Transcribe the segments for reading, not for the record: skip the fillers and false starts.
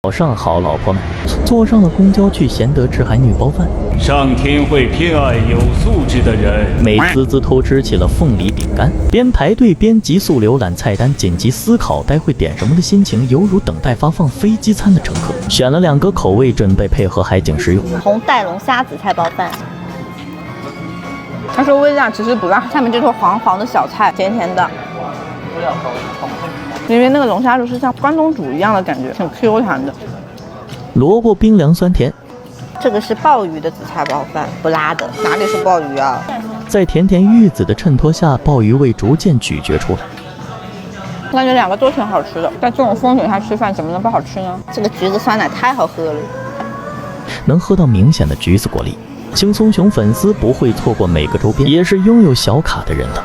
早上好，老婆们，坐上了公交去贤德吃海女包饭。上天会偏爱有素质的人。美滋滋偷吃起了凤梨饼干，边排队边急速浏览菜单，紧急思考待会点什么的心情，犹如等待发放飞机餐的乘客。选了2个口味，准备配合海景食用。红带龙虾紫菜包饭。他说微辣其实不辣，下面这坨黄黄的小菜，甜甜的。里面那个龙虾肉是像关东煮一样的感觉，挺 Q 弹的。萝卜冰凉酸甜。这个是鲍鱼的紫菜包饭，不辣的。哪里是鲍鱼啊？在甜甜玉子的衬托下，鲍鱼味逐渐咀嚼出来。我感觉2个都挺好吃的，在这种风景下吃饭怎么能不好吃呢？这个橘子酸奶太好喝了，能喝到明显的橘子果粒。轻松熊粉丝不会错过每个周边，也是拥有小卡的人了。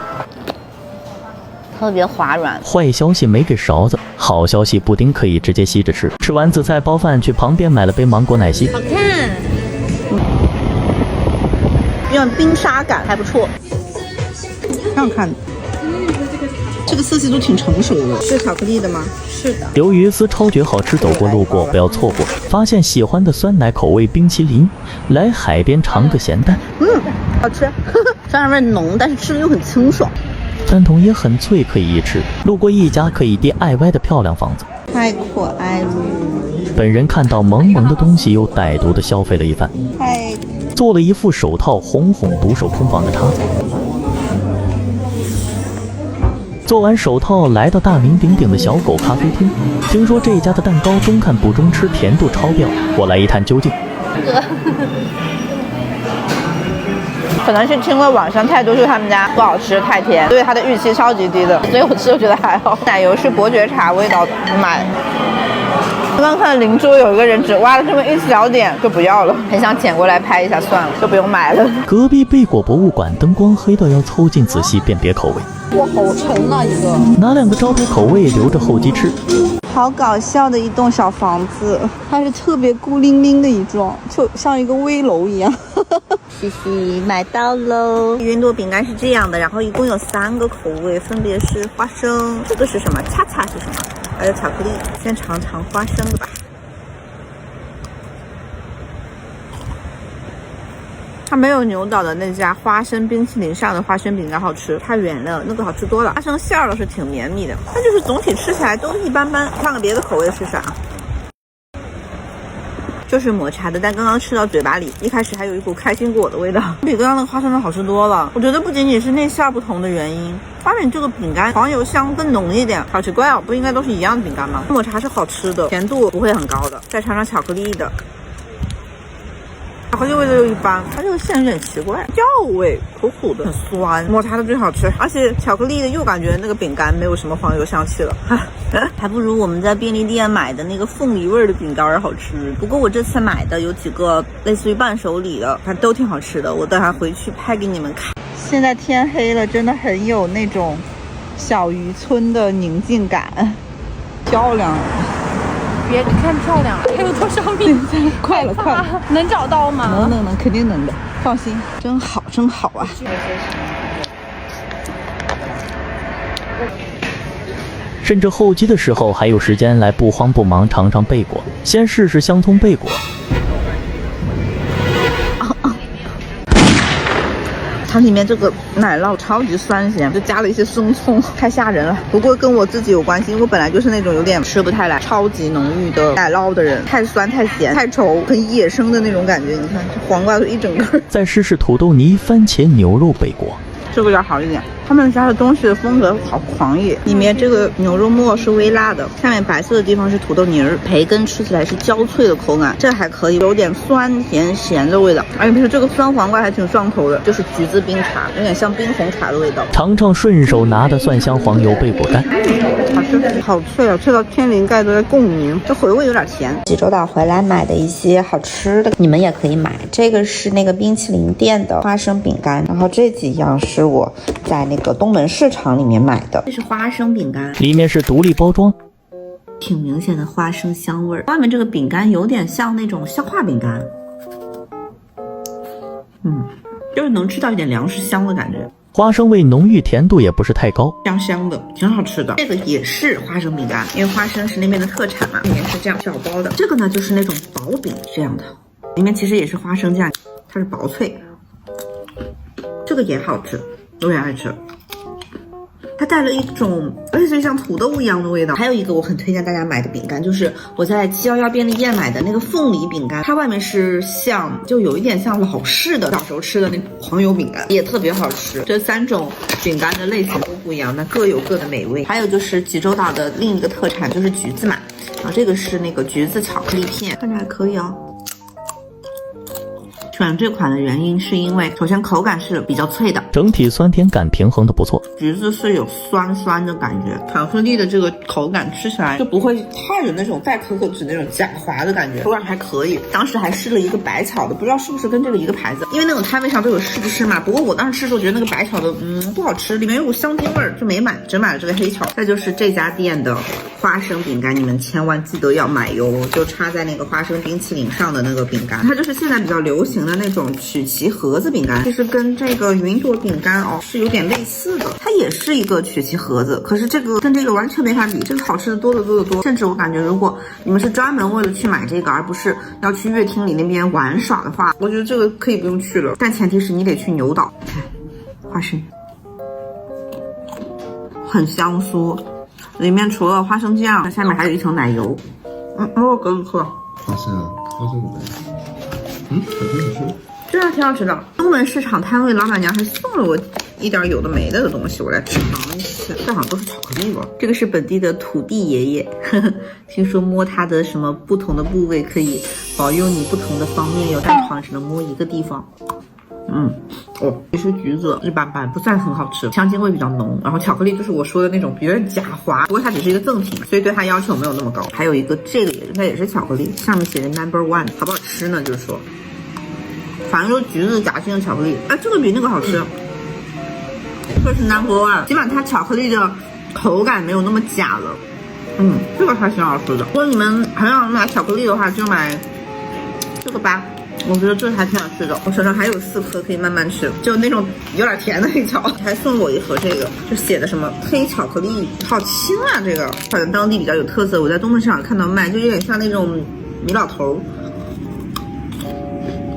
特别滑软。坏消息没给勺子，好消息布丁可以直接吸着吃。吃完紫菜包饭，去旁边买了杯芒果奶昔。好看，有点冰沙感，还不错。这样看的。这个色系都挺成熟的，是巧克力的吗？是的。鱿鱼丝超绝好吃，走过路过不要错过。发现喜欢的酸奶口味冰淇淋，来海边尝个咸蛋。好吃，酸奶味浓，但是吃的又很清爽。饭桶也很脆，可以一吃。路过一家可以 DIY 的漂亮房子，太可爱了。本人看到萌萌的东西，又歹毒的消费了一番，做了一副手套，哄独守空房的叉子。做完手套，来到大名鼎鼎的小狗咖啡厅。听说这家的蛋糕中看不中吃，甜度超标，我来一探究竟。可能是听了网上太多说他们家不好吃太甜，所以它的预期超级低的，所以我吃我觉得还好。奶油是伯爵茶味道的，买。刚刚看邻桌有一个人只挖了这么一小点就不要了，很想捡过来拍一下算了，就不用买了。隔壁贝果博物馆灯光黑到要凑近仔细辨别口味。哇，好沉啊一个！拿2个招牌口味留着后期吃。好搞笑的一栋小房子，它是特别孤零零的一幢，就像一个危楼一样。嘻嘻，买到喽！云朵饼干是这样的，然后一共有3个口味，分别是花生，这个是什么？恰恰是什么？还有巧克力。先尝尝花生的吧。它没有牛岛的那家花生冰淇淋上的花生饼干好吃，太圆了，那个好吃多了。花生馅儿倒是挺绵密的，但就是总体吃起来都一般般。看看别的口味是啥？就是抹茶的，但刚刚吃到嘴巴里，一开始还有一股开心果的味道，比刚刚那个花生的好吃多了。我觉得不仅仅是内馅不同的原因，外面这个饼干黄油香更浓一点，好奇怪哦，不应该都是一样的饼干吗？抹茶是好吃的，甜度不会很高的。再尝尝巧克力的。巧克力味道又一般，它这个馅有点奇怪，药味苦苦的，很酸。抹茶的最好吃，而且巧克力的又感觉那个饼干没有什么黄油香气了，还不如我们在便利店买的那个凤梨味的饼干好吃。不过我这次买的有几个类似于伴手礼的，反正都挺好吃的，我等下回去拍给你们看。现在天黑了，真的很有那种小渔村的宁静感，漂亮。别看漂亮，还有多少米？快了，能找到吗？能，肯定能的，放心。真好啊！甚至后期的时候还有时间来不慌不忙尝尝贝果。先试试香葱贝果。它里面这个奶酪超级酸咸，就加了一些生葱，太吓人了。不过跟我自己有关系，因为我本来就是那种有点吃不太来超级浓郁的奶酪的人，太酸太咸太稠，很野生的那种感觉。你看这黄瓜都一整个。再试试土豆泥番茄牛肉贝果。这个要好一点，他们家的东西的风格好狂野。里面这个牛肉末是微辣的，下面白色的地方是土豆泥儿，培根吃起来是焦脆的口感，这还可以，有点酸甜咸的味道。而且不是这个酸黄瓜还挺上头的，就是橘子冰茶，有点像冰红茶的味道。尝尝顺手拿的蒜香黄油贝果干，好吃，好脆啊，脆到天灵盖都在共鸣。这回味有点甜。济州岛回来买的一些好吃的，你们也可以买。这个是那个冰淇淋店的花生饼干，然后这几样是我在那个东门市场里面买的。这是花生饼干，里面是独立包装，挺明显的花生香味儿。外面这个饼干有点像那种消化饼干，就是能吃到一点粮食香的感觉。花生味浓郁，甜度也不是太高，香香的，挺好吃的。这个也是花生饼干，因为花生是那边的特产嘛，里面是这样小包的。这个呢就是那种薄饼这样的，里面其实也是花生酱，它是薄脆。这个也好吃，我也爱吃。它带了一种类似于像土豆一样的味道。还有一个我很推荐大家买的饼干，就是我在711便利店买的那个凤梨饼干，它外面是像就有一点像老式的小时候吃的那种黄油饼干，也特别好吃。这3种饼干的类型都不一样，那各有各的美味。还有就是济州岛的另一个特产就是橘子嘛，然后这个是那个橘子巧克力片，看着还可以哦。选这款的原因是因为首先口感是比较脆的，整体酸甜感平衡的不错。橘子是有酸酸的感觉，巧克力的这个口感吃起来就不会太有那种带可可脂那种假滑的感觉，口感还可以。当时还试了一个白巧的，不知道是不是跟这个一个牌子，因为那种摊位上都有试吃嘛。不过我当时吃的时候觉得那个白巧的不好吃，里面有股香精味儿，就没买，只买了这个黑巧。再就是这家店的花生饼干，你们千万记得要买哟，就插在那个花生冰淇淋上的那个饼干，它就是现在比较流行的那种曲奇盒子饼干，其实跟这个云朵饼干是有点类似的，它也是一个曲奇盒子，可是这个跟这个完全没法比，这个好吃的多得多得多。甚至我感觉如果你们是专门为了去买这个，而不是要去乐厅里那边玩耍的话，我觉得这个可以不用去了，但前提是你得去牛岛。花生很香酥，里面除了花生酱，它下面还有一层奶油。可以喝。花生啊，花生饼干，很好吃。这样挺好吃的。东门市场摊位老板娘还送了我一点有的没的东西，我来尝一下。这好像都是巧克力吧？这个是本地的土地爷爷，听说摸它的什么不同的部位可以保佑你不同的方面有，但好像只能摸一个地方。其实橘子一般般，不算很好吃，香精味比较浓。然后巧克力就是我说的那种有点假滑，不过它只是一个赠品，所以对它要求没有那么高。还有一个这个应该也是巧克力，上面写着 No.1， 好不好吃呢？就是说。反正就是橘子夹心的巧克力，这个比那个好吃，这是 No.1， 起码它巧克力的口感没有那么假了。这个还挺好吃的。如果你们还要买巧克力的话，就买这个吧，我觉得这还挺好吃的。我手上还有4颗可以慢慢吃，就那种有点甜的黑巧，还送我一盒这个，就写的什么黑巧克力，好轻啊！这个好像当地比较有特色，我在东门市场看到卖，就有点像那种米老头。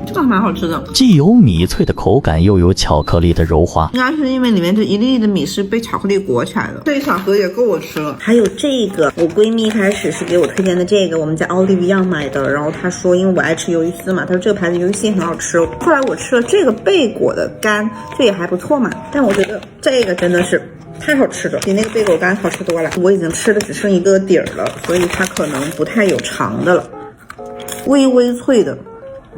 这个还蛮好吃的，既有米脆的口感，又有巧克力的柔滑。应该是因为里面这一粒粒的米是被巧克力裹起来的，这一小盒也够我吃了。还有这个，我闺蜜一开始是给我推荐的这个，我们在奥利维亚买的。然后她说，因为我爱吃鱿鱼丝嘛，她说这个牌子鱿鱼丝也很好吃。后来我吃了这个贝果的干，这也还不错嘛。但我觉得这个真的是太好吃了，比那个贝果干好吃多了。我已经吃的只剩一个底儿了，所以它可能不太有肠的了，微微脆的。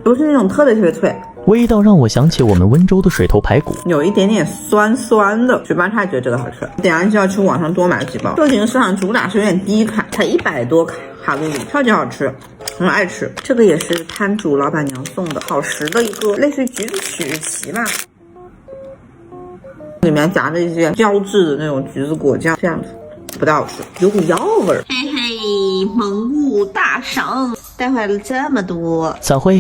不是那种特别脆，味道让我想起我们温州的水头排骨，有一点点酸酸的。雪巴菜觉得这个好吃，等下就要去网上多买几包。这几个市场主打是有点低卡，才100多卡路里，超级好吃，很爱吃。这个也是摊主老板娘送的，好食的一个类似于橘子曲奇吧，里面夹着一些胶质的那种橘子果酱，这样子不太好吃，有股药味儿。嘿嘿，萌物大赏，带回来了这么多，散会。